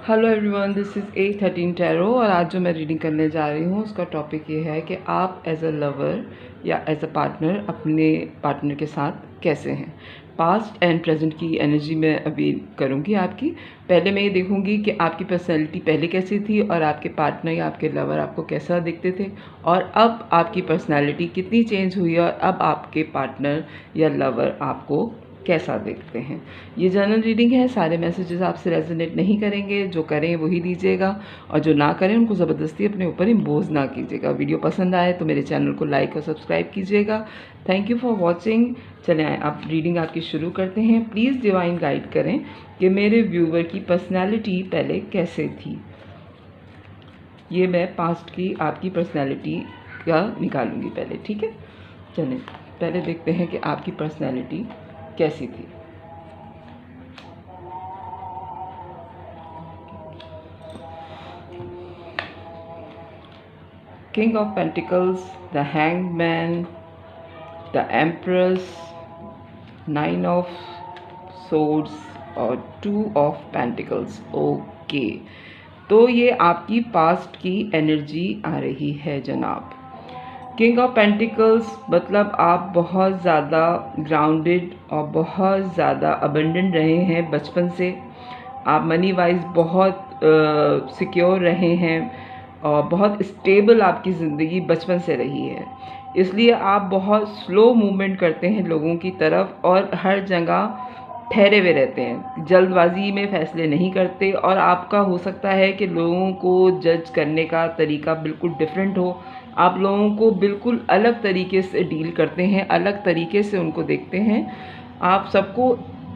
Hello everyone, this is A13 tarot और आज जो मैं रीडिंग करने जा रही हूँ उसका टॉपिक ये है कि आप एज अ लवर या एज अ पार्टनर अपने पार्टनर के साथ कैसे हैं। पास्ट एंड प्रेजेंट की एनर्जी मैं अभी करूँगी आपकी। पहले मैं ये देखूँगी कि आपकी पर्सनैलिटी पहले कैसी थी और आपके पार्टनर या आपके लवर आपको कैसा दिखते थे, और अब आपकी पर्सनैलिटी कितनी चेंज हुई है और अब आपके पार्टनर या लवर आपको कैसा देखते हैं। ये जनरल रीडिंग है, सारे मैसेजेस आपसे रेजोनेट नहीं करेंगे, जो करें वही लीजिएगा और जो ना करें उनको ज़बरदस्ती अपने ऊपर इम्पोज ना कीजिएगा। वीडियो पसंद आए तो मेरे चैनल को लाइक और सब्सक्राइब कीजिएगा। Thank you for watching. चलें आए आप रीडिंग आपकी शुरू करते हैं। प्लीज़ डिवाइन गाइड करें कि मेरे व्यूवर की पर्सनैलिटी पहले कैसे थी। ये मैं पास्ट की आपकी पर्सनैलिटी का निकालूंगी पहले, ठीक है। चलें पहले देखते हैं कि आपकी पर्सनैलिटी कैसी थी। King of pentacles, the hanged man, the empress, 9 of swords और 2 ऑफ पेंटिकल्स। ओके, तो ये आपकी पास्ट की एनर्जी आ रही है जनाब। किंग ऑफ पेंटिकल्स मतलब आप बहुत ज़्यादा ग्राउंडेड और बहुत ज़्यादा अबंडेंट रहे हैं बचपन से। आप मनी वाइज बहुत सिक्योर रहे हैं और बहुत स्टेबल आपकी ज़िंदगी बचपन से रही है। इसलिए आप बहुत स्लो मूवमेंट करते हैं लोगों की तरफ और हर जगह ठहरे हुए रहते हैं, जल्दबाजी में फ़ैसले नहीं करते। और आपका हो सकता है कि लोगों को जज करने का तरीका बिल्कुल डिफरेंट हो। आप लोगों को बिल्कुल अलग तरीके से डील करते हैं, अलग तरीके से उनको देखते हैं। आप सबको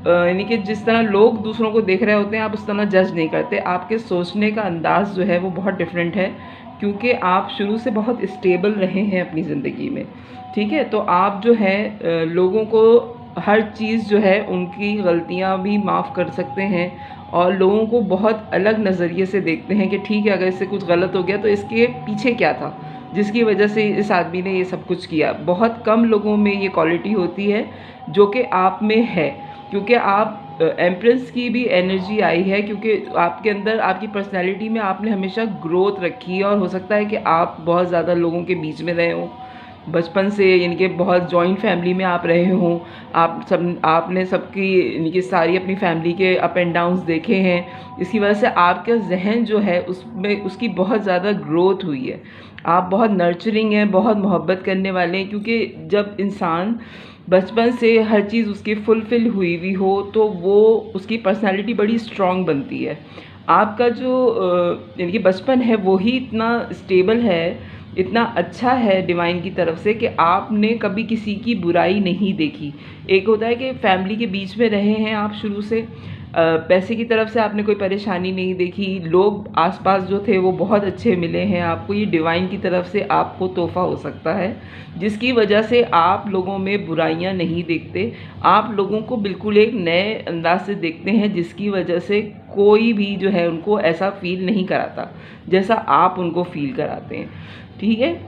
यानी कि जिस तरह लोग दूसरों को देख रहे होते हैं आप उस तरह जज नहीं करते। आपके सोचने का अंदाज़ जो है वो बहुत डिफरेंट है, क्योंकि आप शुरू से बहुत स्टेबल रहे हैं अपनी ज़िंदगी में, ठीक है। तो आप जो है लोगों को हर चीज़ जो है उनकी गलतियां भी माफ़ कर सकते हैं और लोगों को बहुत अलग नज़रिए से देखते हैं कि ठीक है, अगर इससे कुछ गलत हो गया तो इसके पीछे क्या था जिसकी वजह से इस आदमी ने ये सब कुछ किया। बहुत कम लोगों में ये क्वालिटी होती है जो कि आप में है, क्योंकि आप एम्प्रेस की भी एनर्जी आई है, क्योंकि आपके अंदर आपकी पर्सनैलिटी में आपने हमेशा ग्रोथ रखी है। और हो सकता है कि आप बहुत ज़्यादा लोगों के बीच में रहे हों बचपन से, यानी कि बहुत जॉइंट फैमिली में आप रहे हों। आपने सबकी यानी कि सारी अपनी फैमिली के अप एंड डाउन्स देखे हैं। इसकी वजह से आपका जहन जो है उसमें उसकी बहुत ज़्यादा ग्रोथ हुई है। आप बहुत नर्चरिंग हैं, बहुत मोहब्बत करने वाले हैं, क्योंकि जब इंसान बचपन से हर चीज़ उसकी फुलफ़िल हुई हुई हो तो वो उसकी पर्सनैलिटी बड़ी स्ट्रॉन्ग बनती है। आपका जो यानी कि बचपन है वो ही इतना स्टेबल है, इतना अच्छा है डिवाइन की तरफ से कि आपने कभी किसी की बुराई नहीं देखी। एक होता है कि फैमिली के बीच में रहे हैं आप शुरू से, पैसे की तरफ से आपने कोई परेशानी नहीं देखी। लोग आसपास जो थे वो बहुत अच्छे मिले हैं आपको। ये डिवाइन की तरफ से आपको तोहफ़ा हो सकता है, जिसकी वजह से आप लोगों में बुराइयां नहीं देखते। आप लोगों को बिल्कुल एक नए अंदाज से देखते हैं, जिसकी वजह से कोई भी जो है उनको ऐसा फील नहीं कराता जैसा आप उनको फील कराते हैं, ठीक है।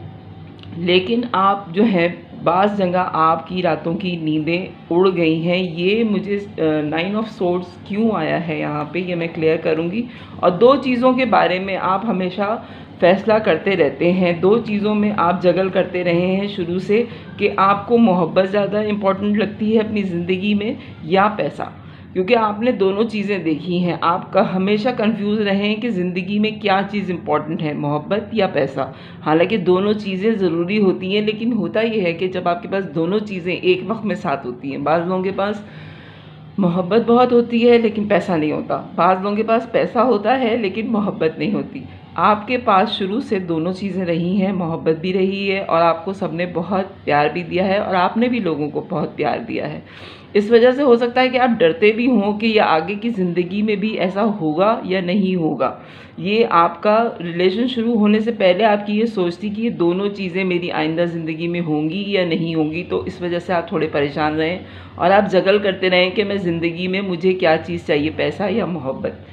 लेकिन आप जो है बाज़ जगह आपकी रातों की नींदें उड़ गई हैं। ये मुझे 9 ऑफ सोर्ड्स क्यों आया है यहाँ पे, ये मैं क्लियर करूँगी। और 2 चीज़ों के बारे में आप हमेशा फ़ैसला करते रहते हैं, 2 चीज़ों में आप जगल करते रहे हैं शुरू से, कि आपको मोहब्बत ज़्यादा इम्पॉर्टेंट लगती है अपनी ज़िंदगी में या पैसा, क्योंकि आपने दोनों चीज़ें देखी हैं। आपका हमेशा कंफ्यूज रहे हैं कि ज़िंदगी में क्या चीज़ इम्पॉर्टेंट है, मोहब्बत या पैसा। हालांकि दोनों चीज़ें ज़रूरी होती हैं, लेकिन होता ये है कि जब आपके पास दोनों चीज़ें एक वक्त में साथ होती हैं, बाज़ लोगों के पास मोहब्बत बहुत होती है लेकिन पैसा नहीं होता, बाज़ लोगों के पास पैसा होता है लेकिन मोहब्बत नहीं होती। आपके पास शुरू से दोनों चीज़ें रही हैं, मोहब्बत भी रही है और आपको सबने बहुत प्यार भी दिया है और आपने भी लोगों को बहुत प्यार दिया है। इस वजह से हो सकता है कि आप डरते भी हों कि ये आगे की ज़िंदगी में भी ऐसा होगा या नहीं होगा। ये आपका रिलेशन शुरू होने से पहले आपकी ये सोच थी कि ये दोनों चीज़ें मेरी आइंदा ज़िंदगी में होंगी या नहीं होंगी, तो इस वजह से आप थोड़े परेशान रहें और आप जगल करते रहें कि मैं ज़िंदगी में मुझे क्या चीज़ चाहिए, पैसा या मोहब्बत।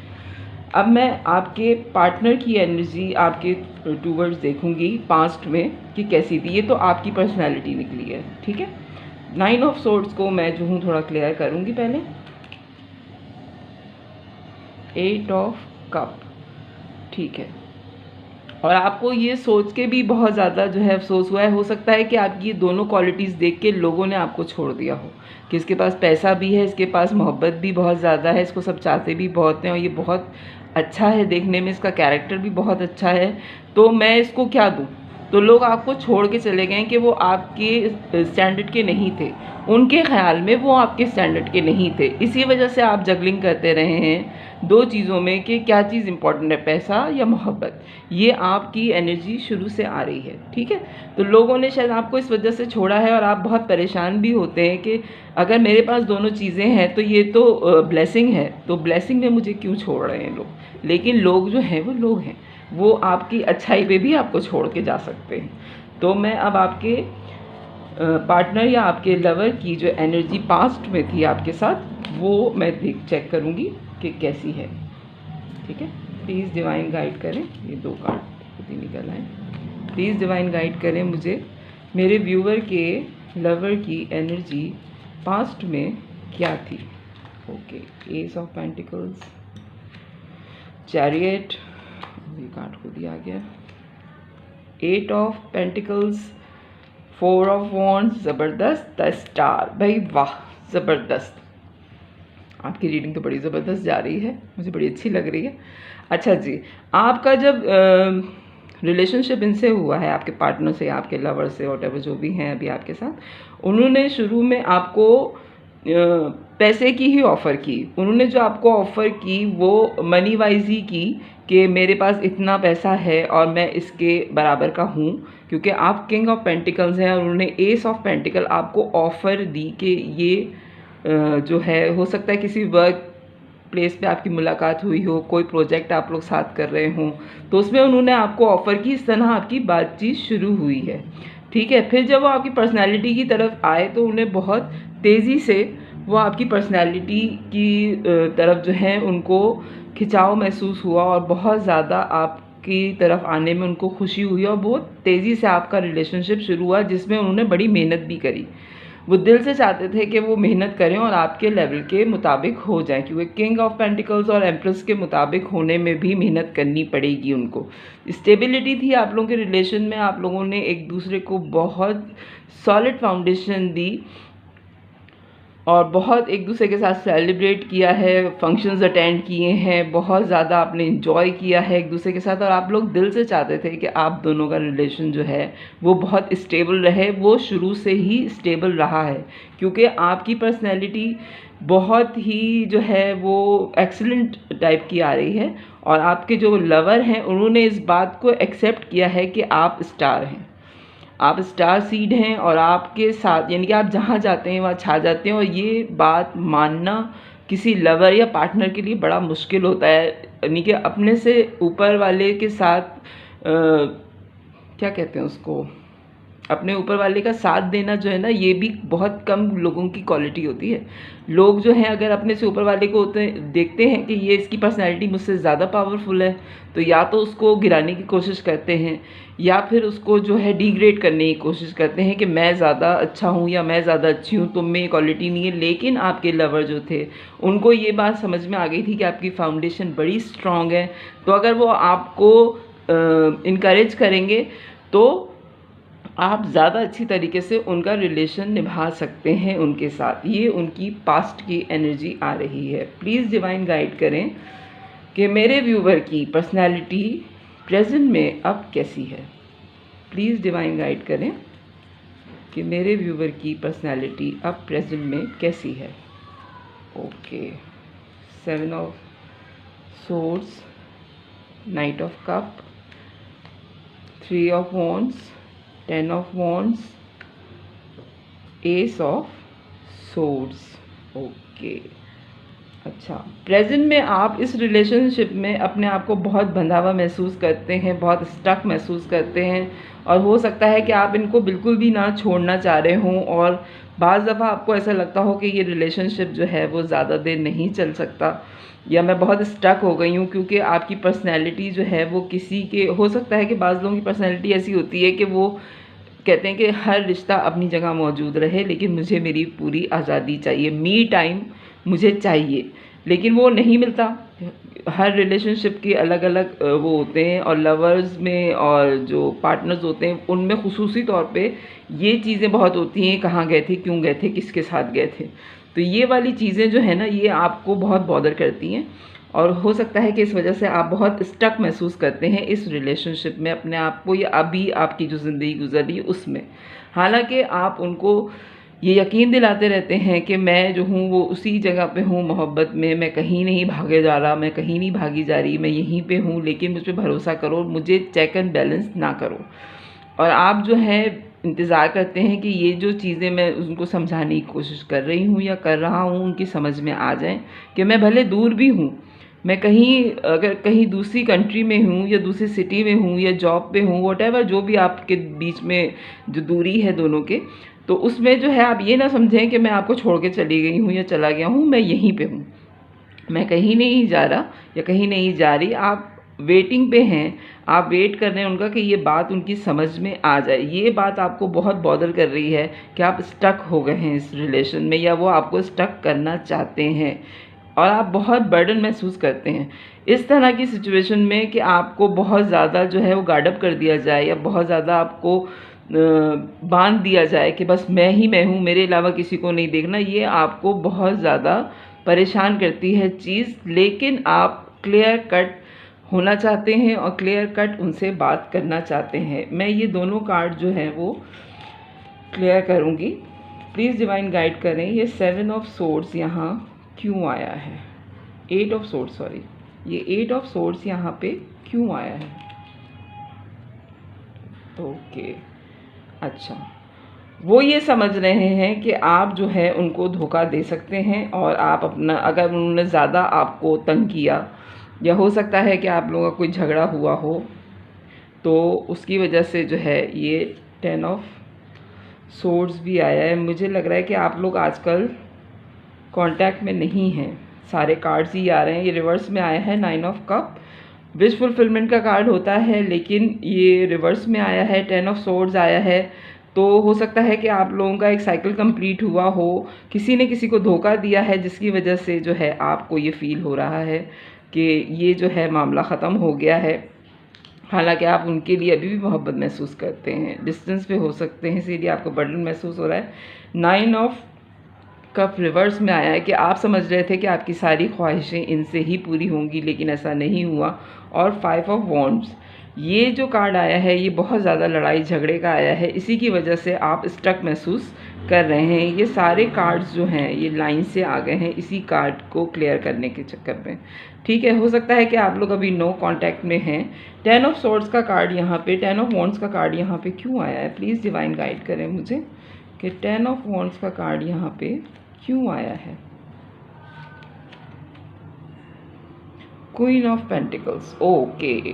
अब मैं आपके पार्टनर की एनर्जी आपके टूवर्ड्स देखूंगी पास्ट में कि कैसी थी। ये तो आपकी पर्सनैलिटी निकली है, ठीक है। 9 ऑफ सोर्ड्स को मैं जो हूँ थोड़ा क्लियर करूँगी पहले। 8 ऑफ कप, ठीक है। और आपको ये सोच के भी बहुत ज़्यादा जो है अफसोस हुआ है, हो सकता है कि आपकी ये दोनों क्वालिटीज़ देख के लोगों ने आपको छोड़ दिया हो, कि इसके पास पैसा भी है, इसके पास मोहब्बत भी बहुत ज़्यादा है, इसको सब चाहते भी बहुत हैं और ये बहुत अच्छा है देखने में, इसका कैरेक्टर भी बहुत अच्छा है, तो मैं इसको क्या दूँ। तो लोग आपको छोड़ के चले गए कि वो आपके स्टैंडर्ड के नहीं थे, उनके ख़्याल में वो आपके स्टैंडर्ड के नहीं थे। इसी वजह से आप जगलिंग करते रहे हैं दो चीज़ों में कि क्या चीज़ इम्पोर्टेंट है, पैसा या मोहब्बत। ये आपकी एनर्जी शुरू से आ रही है, ठीक है। तो लोगों ने शायद आपको इस वजह से छोड़ा है और आप बहुत परेशान भी होते हैं कि अगर मेरे पास दोनों चीज़ें हैं तो ये तो ब्लेसिंग है, तो ब्लेसिंग में मुझे क्यों छोड़ रहे हैं लोग। लेकिन लोग जो हैं वो लोग हैं, वो आपकी अच्छाई पे भी आपको छोड़ के जा सकते हैं। तो मैं अब आपके पार्टनर या आपके लवर की जो एनर्जी पास्ट में थी आपके साथ, वो मैं चेक करूँगी कि कैसी है, ठीक है। प्लीज़ डिवाइन गाइड करें, ये दो कार्ड खुद ही निकल आए। प्लीज़ डिवाइन गाइड करें मुझे, मेरे व्यूवर के लवर की एनर्जी पास्ट में क्या थी। Okay, S of pentacles, chariot, ये कार्ड खुद ही आ गया, 8 ऑफ पेंटिकल्स, 4 ऑफ वॉन्ड्स, ज़बरदस्त, द स्टार। भाई वाह, ज़बरदस्त, आपकी रीडिंग तो बड़ी ज़बरदस्त जा रही है, मुझे बड़ी अच्छी लग रही है। अच्छा जी, आपका जब रिलेशनशिप इनसे हुआ है, आपके पार्टनर से, आपके लवर से, वॉटेवर जो भी हैं अभी आपके साथ, उन्होंने शुरू में आपको पैसे की ही ऑफ़र की। उन्होंने जो आपको ऑफ़र की वो मनी वाइज ही की कि मेरे पास इतना पैसा है और मैं इसके बराबर का हूँ, क्योंकि आप किंग ऑफ पेंटिकल्स हैं और उन्होंने एस ऑफ पेंटिकल आपको ऑफ़र दी कि ये जो है, हो सकता है किसी वर्क प्लेस पे आपकी मुलाकात हुई हो, कोई प्रोजेक्ट आप लोग साथ कर रहे हों, तो उसमें उन्होंने आपको ऑफ़र की, इस तरह आपकी बातचीत शुरू हुई है, ठीक है। फिर जब वो आपकी पर्सनैलिटी की तरफ आए तो उन्हें बहुत तेज़ी से वो आपकी पर्सनैलिटी की तरफ जो है उनको खिंचाव महसूस हुआ और बहुत ज़्यादा आपकी तरफ आने में उनको खुशी हुई और बहुत तेज़ी से आपका रिलेशनशिप शुरू हुआ, जिसमें उन्होंने बड़ी मेहनत भी करी। वो दिल से चाहते थे कि वो मेहनत करें और आपके लेवल के मुताबिक हो जाएं, क्योंकि किंग ऑफ पेंटिकल्स और एम्प्रेस के मुताबिक होने में भी मेहनत करनी पड़ेगी उनको। स्टेबिलिटी थी आप लोगों के रिलेशन में, आप लोगों ने एक दूसरे को बहुत सॉलिड फाउंडेशन दी और बहुत एक दूसरे के साथ सेलिब्रेट किया है, फंक्शंस अटेंड किए हैं, बहुत ज़्यादा आपने इन्जॉय किया है एक दूसरे के साथ, और आप लोग दिल से चाहते थे कि आप दोनों का रिलेशन जो है वो बहुत स्टेबल रहे। वो शुरू से ही स्टेबल रहा है, क्योंकि आपकी पर्सनैलिटी बहुत ही जो है वो एक्सीलेंट टाइप की आ रही है और आपके जो लवर हैं उन्होंने इस बात को एक्सेप्ट किया है कि आप स्टार हैं, आप स्टार सीड हैं और आपके साथ, यानी कि आप जहाँ जाते हैं वहाँ छा जाते हैं। और ये बात मानना किसी लवर या पार्टनर के लिए बड़ा मुश्किल होता है, यानी कि अपने से ऊपर वाले के साथ क्या कहते हैं उसको, अपने ऊपर वाले का साथ देना जो है ना, ये भी बहुत कम लोगों की क्वालिटी होती है। लोग जो हैं अगर अपने से ऊपर वाले को देखते हैं कि ये इसकी पर्सनैलिटी मुझसे ज़्यादा पावरफुल है, तो या तो उसको गिराने की कोशिश करते हैं या फिर उसको जो है डिग्रेड करने की कोशिश करते हैं कि मैं ज़्यादा अच्छा हूँ या मैं ज़्यादा अच्छी हूँ, तुम में ये क्वालिटी नहीं है। लेकिन आपके लवर जो थे उनको ये बात समझ में आ गई थी कि आपकी फाउंडेशन बड़ी स्ट्रॉन्ग है, तो अगर वो आपको इनकरेज करेंगे तो आप ज़्यादा अच्छी तरीके से उनका रिलेशन निभा सकते हैं उनके साथ। ये उनकी पास्ट की एनर्जी आ रही है। प्लीज़ डिवाइन गाइड करें कि मेरे व्यूवर की पर्सनैलिटी प्रेजेंट में अब कैसी है। प्लीज़ डिवाइन गाइड करें कि मेरे व्यूवर की पर्सनैलिटी अब प्रेजेंट में कैसी है। Okay, 7 of swords, night of cup, 3 of wands, 10 of wands, S of swords. Okay, अच्छा, प्रेजेंट में आप इस रिलेशनशिप में अपने आप को बहुत बंधा हुआ महसूस करते हैं, बहुत स्टक महसूस करते हैं और हो सकता है कि आप इनको बिल्कुल भी ना छोड़ना चाह रहे हों और बाज़ दफ़ा आपको ऐसा लगता हो कि ये रिलेशनशिप जो है वो ज़्यादा देर नहीं चल सकता या मैं बहुत स्टक हो गई हूँ, क्योंकि आपकी पर्सनैलिटी जो है वो किसी के, हो सकता है कि बाज़ लोगों की पर्सनैलिटी ऐसी होती है कि वो कहते हैं कि हर रिश्ता अपनी जगह मौजूद रहे लेकिन मुझे मेरी पूरी आज़ादी चाहिए, मी टाइम मुझे चाहिए, लेकिन वो नहीं मिलता। हर रिलेशनशिप के अलग अलग वो होते हैं, और लवर्स में और जो पार्टनर्स होते हैं उनमें खुसूसी तौर पे ये चीज़ें बहुत होती हैं, कहाँ गए थे, क्यों गए थे, किसके साथ गए थे। तो ये वाली चीज़ें जो है ना, ये आपको बहुत बॉदर करती हैं, और हो सकता है कि इस वजह से आप बहुत स्टक महसूस करते हैं इस रिलेशनशिप में अपने आप को, या अभी आपकी जो ज़िंदगी गुजर रही है उसमें। हालांकि आप उनको ये यकीन दिलाते रहते हैं कि मैं जो हूँ वो उसी जगह पे हूँ मोहब्बत में, मैं कहीं नहीं भागे जा रहा, मैं कहीं नहीं भागी जा रही, मैं यहीं पे हूँ, लेकिन मुझ पर भरोसा करो, मुझे चेक एंड बैलेंस ना करो। और आप जो है इंतज़ार करते हैं कि ये जो चीज़ें मैं उनको समझाने की कोशिश कर रही हूँ या कर रहा हूँ उनकी समझ में आ जाएं, कि मैं भले दूर भी हूँ, मैं कहीं अगर कहीं दूसरी कंट्री में हूँ या दूसरी सिटी में हूँ या जॉब पे हूँ, व्हाटएवर जो भी आपके बीच में जो दूरी है दोनों के, तो उसमें जो है आप ये ना समझें कि मैं आपको छोड़ के चली गई हूँ या चला गया हूँ, मैं यहीं पे हूँ, मैं कहीं नहीं जा रहा या कहीं नहीं जा रही। आप वेटिंग पे हैं, आप वेट कर रहे हैं उनका कि ये बात उनकी समझ में आ जाए। ये बात आपको बहुत बॉदर कर रही है कि आप स्टक हो गए हैं इस रिलेशन में, या वो आपको स्टक करना चाहते हैं, और आप बहुत बर्डन महसूस करते हैं इस तरह की सिचुएशन में कि आपको बहुत ज़्यादा जो है वो गार्डअप कर दिया जाए, या बहुत ज़्यादा आपको बांध दिया जाए कि बस मैं ही मैं हूँ, मेरे अलावा किसी को नहीं देखना। ये आपको बहुत ज़्यादा परेशान करती है चीज़, लेकिन आप क्लियर कट होना चाहते हैं और क्लियर कट उनसे बात करना चाहते हैं। मैं ये दोनों कार्ड जो हैं वो क्लियर करूँगी, प्लीज़ डिवाइन गाइड करें। ये 7 ऑफ सोर्ड्स यहाँ क्यों आया है, 8 ऑफ सोर्ड्स, सॉरी, ये 8 ऑफ सोर्ड्स यहाँ पे क्यों आया है। ओके, अच्छा, वो ये समझ रहे हैं कि आप जो है उनको धोखा दे सकते हैं, और आप अपना, अगर उन्होंने ज़्यादा आपको तंग किया, या हो सकता है कि आप लोगों का कोई झगड़ा हुआ हो, तो उसकी वजह से जो है ये 10 ऑफ सोर्ड्स भी आया है। मुझे लग रहा है कि आप लोग आजकल कांटेक्ट में नहीं हैं, सारे कार्ड्स ही आ रहे हैं। ये रिवर्स में आया है 9 ऑफ कप, विश फुलफिलमेंट का कार्ड होता है, लेकिन ये रिवर्स में आया है, 10 ऑफ सोर्ड्स आया है। तो हो सकता है कि आप लोगों का एक साइकिल कंप्लीट हुआ हो, किसी ने किसी को धोखा दिया है, जिसकी वजह से जो है आपको ये फील हो रहा है कि ये जो है मामला ख़त्म हो गया है। हालांकि आप उनके लिए अभी भी मोहब्बत महसूस करते हैं, डिस्टेंस पे हो सकते हैं, इसीलिए आपको बर्डन महसूस हो रहा है। 9 ऑफ कप रिवर्स में आया है कि आप समझ रहे थे कि आपकी सारी ख्वाहिशें इनसे ही पूरी होंगी, लेकिन ऐसा नहीं हुआ। और 5 ऑफ वॉन्ड्स, ये जो कार्ड आया है ये बहुत ज़्यादा लड़ाई झगड़े का आया है, इसी की वजह से आप स्टक महसूस कर रहे हैं। ये सारे कार्ड्स जो हैं ये लाइन से आ गए हैं इसी कार्ड को क्लियर करने के चक्कर में, ठीक है। हो सकता है कि आप लोग अभी नो कांटेक्ट में हैं। 10 ऑफ सोर्ड्स का कार्ड यहाँ पे, 10 ऑफ वॉन्ड्स का कार्ड यहाँ पे क्यों आया है, प्लीज़ डिवाइन गाइड करें मुझे कि 10 ऑफ वॉन्ड्स का कार्ड यहाँ पे क्यों आया है। क्वीन ऑफ पेंटिकल्स, ओके,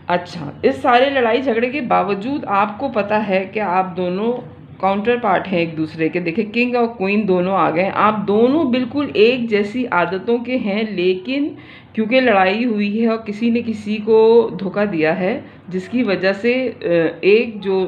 अच्छा, इस सारे लड़ाई झगड़े के बावजूद आपको पता है कि आप दोनों काउंटर पार्ट हैं एक दूसरे के। देखिए, किंग और क्वीन दोनों आ गए, आप दोनों बिल्कुल एक जैसी आदतों के हैं, लेकिन क्योंकि लड़ाई हुई है और किसी ने किसी को धोखा दिया है, जिसकी वजह से एक जो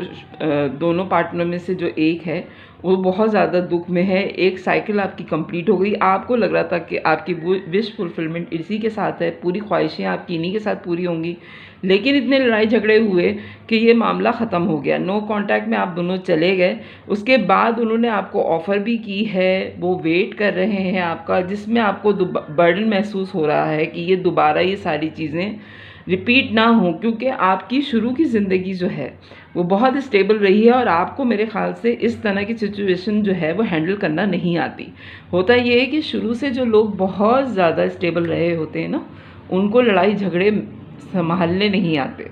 दोनों पार्टनर में से जो एक है वो बहुत ज़्यादा दुख में है। एक साइकिल आपकी कंप्लीट हो गई, आपको लग रहा था कि आपकी विश फुलफिलमेंट इसी के साथ है, पूरी ख्वाहिशें आपकी इन्हीं के साथ पूरी होंगी, लेकिन इतने लड़ाई झगड़े हुए कि ये मामला ख़त्म हो गया। नो कांटेक्ट में आप दोनों चले गए। उसके बाद उन्होंने आपको ऑफ़र भी की है, वो वेट कर रहे हैं आपका, जिसमें आपको बर्डन महसूस हो रहा है कि ये दोबारा ये सारी चीज़ें रिपीट ना हो, क्योंकि आपकी शुरू की ज़िंदगी जो है वो बहुत स्टेबल रही है, और आपको मेरे ख़्याल से इस तरह की सिचुएशन जो है वो हैंडल करना नहीं आती। होता ये है कि शुरू से जो लोग बहुत ज़्यादा स्टेबल रहे होते हैं ना, उनको लड़ाई झगड़े संभालने नहीं आते।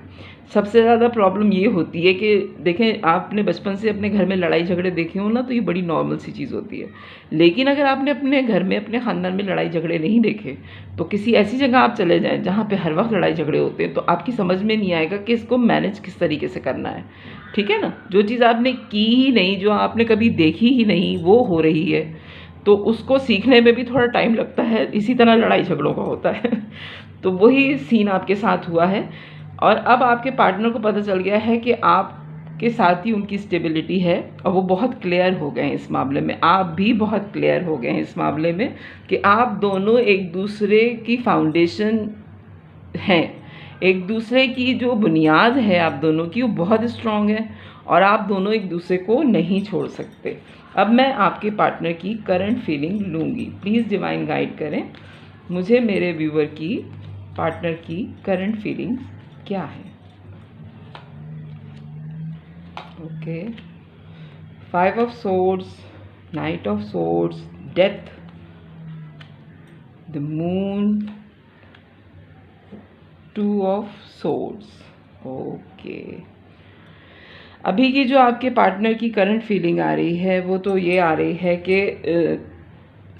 सबसे ज़्यादा प्रॉब्लम ये होती है कि देखें, आपने बचपन से अपने घर में लड़ाई झगड़े देखे हो ना, तो ये बड़ी नॉर्मल सी चीज़ होती है। लेकिन अगर आपने अपने घर में, अपने ख़ानदान में लड़ाई झगड़े नहीं देखे, तो किसी ऐसी जगह आप चले जाएं जहाँ पे हर वक्त लड़ाई झगड़े होते हैं, तो आपकी समझ में नहीं आएगा कि इसको मैनेज किस तरीके से करना है, ठीक है ना। जो चीज़ आपने की ही नहीं, जो आपने कभी देखी ही नहीं, वो हो रही है, तो उसको सीखने में भी थोड़ा टाइम लगता है। इसी तरह लड़ाई झगड़ों का होता है। तो वही सीन आपके साथ हुआ है, और अब आपके पार्टनर को पता चल गया है कि आप के साथ ही उनकी स्टेबिलिटी है, और वो बहुत क्लियर हो गए हैं इस मामले में। आप भी बहुत क्लियर हो गए हैं इस मामले में कि आप दोनों एक दूसरे की फाउंडेशन हैं, एक दूसरे की जो बुनियाद है आप दोनों की वो बहुत स्ट्रॉन्ग है, और आप दोनों एक दूसरे को नहीं छोड़ सकते। अब मैं आपके पार्टनर की करंट फीलिंग लूँगी। प्लीज़ डिवाइन गाइड करें मुझे मेरे व्यूअर की पार्टनर की करंट फीलिंग क्या है। Okay, 5 of swords, night of swords, death, the moon, 2 of swords. Okay, अभी की जो आपके पार्टनर की करंट फीलिंग आ रही है वो तो ये आ रही है कि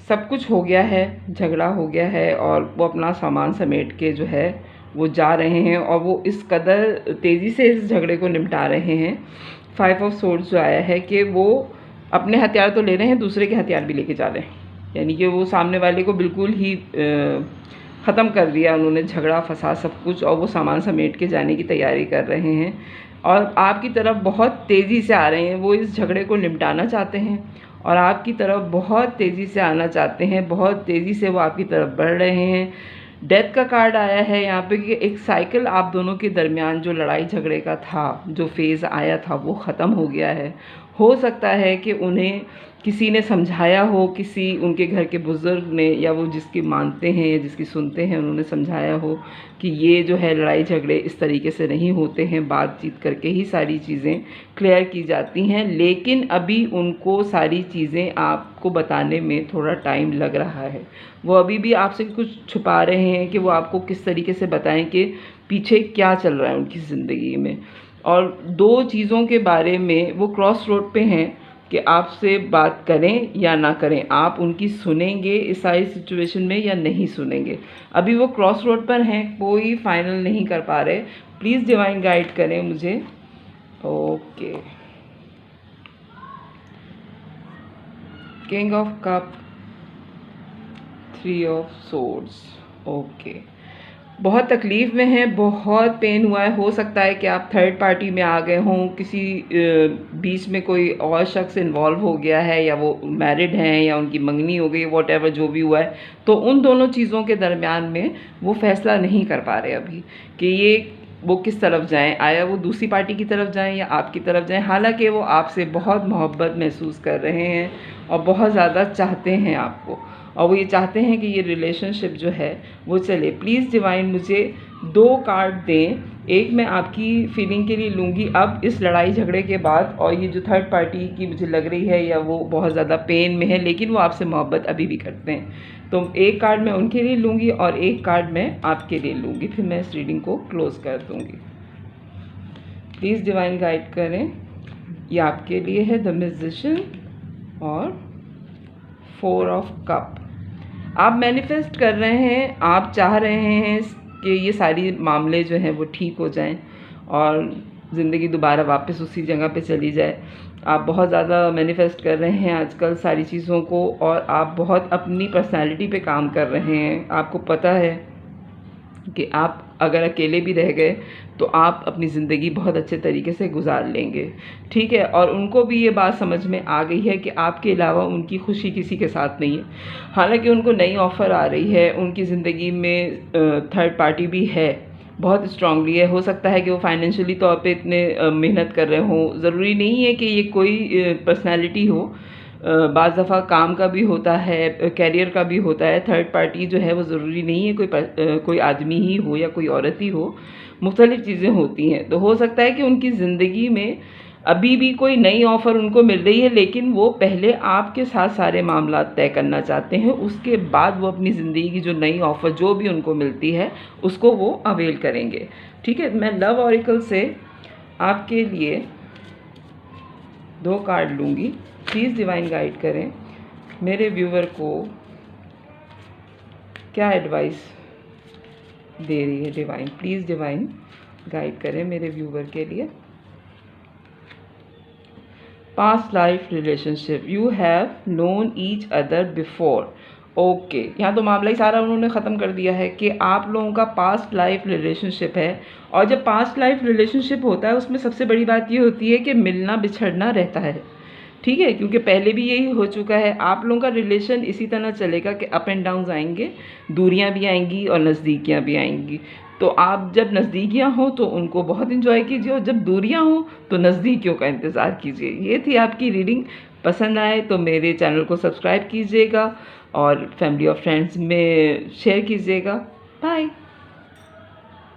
सब कुछ हो गया है, झगड़ा हो गया है, और वो अपना सामान समेट के जो है वो जा रहे हैं, और वो इस कदर तेज़ी से इस झगड़े को निपटा रहे हैं। 5 ऑफ सोर्ड्स जो आया है कि वो अपने हथियार तो ले रहे हैं, दूसरे के हथियार भी लेके जा रहे हैं, यानी कि वो सामने वाले को बिल्कुल ही ख़त्म कर दिया उन्होंने, झगड़ा फसाद सब कुछ, और वो सामान समेट के जाने की तैयारी कर रहे हैं, और आपकी तरफ बहुत तेज़ी से आ रहे हैं। वो इस झगड़े को निपटाना चाहते हैं और आपकी तरफ बहुत तेज़ी से आना चाहते हैं, बहुत तेज़ी से वो आपकी तरफ बढ़ रहे हैं। डेथ का कार्ड आया है यहाँ पे कि एक साइकिल आप दोनों के दरमियान जो लड़ाई झगड़े का था, जो फेज़ आया था, वो ख़त्म हो गया है। हो सकता है कि उन्हें किसी ने समझाया हो, किसी उनके घर के बुज़ुर्ग ने, या वो जिसकी मानते हैं या जिसकी सुनते हैं उन्होंने समझाया हो कि ये जो है लड़ाई झगड़े इस तरीके से नहीं होते हैं, बातचीत करके ही सारी चीज़ें क्लियर की जाती हैं। लेकिन अभी उनको सारी चीज़ें आपको बताने में थोड़ा टाइम लग रहा है। वो अभी भी आपसे कुछ छुपा रहे हैं कि वो आपको किस तरीके से बताएं कि पीछे क्या चल रहा है उनकी ज़िंदगी में। और 2 चीज़ों के बारे में वो क्रॉस रोड पे हैं कि आपसे बात करें या ना करें, आप उनकी सुनेंगे इस सारी सिचुएशन में या नहीं सुनेंगे। अभी वो क्रॉस रोड पर हैं, कोई फाइनल नहीं कर पा रहे। प्लीज़ डिवाइन गाइड करें मुझे। Okay, king of cup, 3 of swords. Okay, बहुत तकलीफ़ में हैं, बहुत पेन हुआ है। हो सकता है कि आप थर्ड पार्टी में आ गए हों, किसी बीच में कोई और शख्स इन्वॉल्व हो गया है, या वो मैरिड हैं या उनकी मंगनी हो गई, वॉट एवर जो भी हुआ है, तो उन दोनों चीज़ों के दरमियान में वो फ़ैसला नहीं कर पा रहे अभी कि ये वो किस तरफ जाएं, आया वो दूसरी पार्टी की तरफ जाएं या आपकी तरफ जाएं। हालांकि वो आपसे बहुत मोहब्बत महसूस कर रहे हैं और बहुत ज़्यादा चाहते हैं आपको, और वो ये चाहते हैं कि ये रिलेशनशिप जो है वो चले। प्लीज़ डिवाइन मुझे 2 कार्ड दें। एक मैं आपकी फीलिंग के लिए लूँगी अब इस लड़ाई झगड़े के बाद, और ये जो थर्ड पार्टी की मुझे लग रही है या वो बहुत ज़्यादा पेन में है लेकिन वो आपसे मोहब्बत अभी भी करते हैं, तो एक कार्ड मैं उनके लिए लूँगी और एक कार्ड मैं आपके लिए लूँगी, फिर मैं इस रीडिंग को क्लोज़ कर दूँगी। प्लीज़ डिवाइन गाइड करें। ये आपके लिए है द मैजिशियन और 4 ऑफ कप। आप मैनिफेस्ट कर रहे हैं, आप चाह रहे हैं कि ये सारी मामले जो हैं वो ठीक हो जाएं और ज़िंदगी दोबारा वापस उसी जगह पे चली जाए। आप बहुत ज़्यादा मैनिफेस्ट कर रहे हैं आजकल सारी चीज़ों को, और आप बहुत अपनी पर्सनैलिटी पे काम कर रहे हैं। आपको पता है कि आप अगर अकेले भी रह गए तो आप अपनी ज़िंदगी बहुत अच्छे तरीके से गुजार लेंगे, ठीक है। और उनको भी ये बात समझ में आ गई है कि आपके अलावा उनकी खुशी किसी के साथ नहीं है। हालांकि उनको नई ऑफ़र आ रही है, उनकी ज़िंदगी में थर्ड पार्टी भी है, बहुत स्ट्रांगली है। हो सकता है कि वो फाइनेंशियली तौर पे इतने मेहनत कर रहे हों, ज़रूरी नहीं है कि ये कोई पर्सनैलिटी हो, बाज़ दफ़ा काम का भी होता है, कैरियर का भी होता है। थर्ड पार्टी जो है वो ज़रूरी नहीं है कोई आदमी ही हो या कोई औरत ही हो, मुख्तलिफ़ चीज़ें होती हैं। तो हो सकता है कि उनकी ज़िंदगी में अभी भी कोई नई ऑफ़र उनको मिल रही है, लेकिन वो पहले आपके साथ सारे मामला तय करना चाहते हैं, उसके बाद वो अपनी ज़िंदगी की जो नई ऑफ़र जो भी उनको मिलती है उसको वो अवेल करेंगे, ठीक है। मैं लव ऑरिकल से आपके लिए 2 कार्ड लूँगी। प्लीज़ डिवाइन गाइड करें मेरे व्यूवर को क्या एडवाइस दे रही है डिवाइन। प्लीज़ डिवाइन गाइड करें मेरे व्यूवर के लिए। Past life relationship, you have known each other before. Okay, यहाँ तो मामला ही सारा उन्होंने ख़त्म कर दिया है कि आप लोगों का पास्ट लाइफ रिलेशनशिप है। और जब पास्ट लाइफ रिलेशनशिप होता है उसमें सबसे बड़ी बात ये होती है कि मिलना बिछड़ना रहता है, ठीक है, क्योंकि पहले भी यही हो चुका है। आप लोगों का रिलेशन इसी तरह चलेगा कि अप एंड डाउन्स आएंगे, दूरियां भी आएंगी और नज़दीकियां भी आएंगी। तो आप जब नज़दीकियां हो तो उनको बहुत इन्जॉय कीजिए, और जब दूरियां हो तो नज़दीकियों का इंतज़ार कीजिए। ये थी आपकी रीडिंग। पसंद आए तो मेरे चैनल को सब्सक्राइब कीजिएगा और फैमिली और फ्रेंड्स में शेयर कीजिएगा। बाय।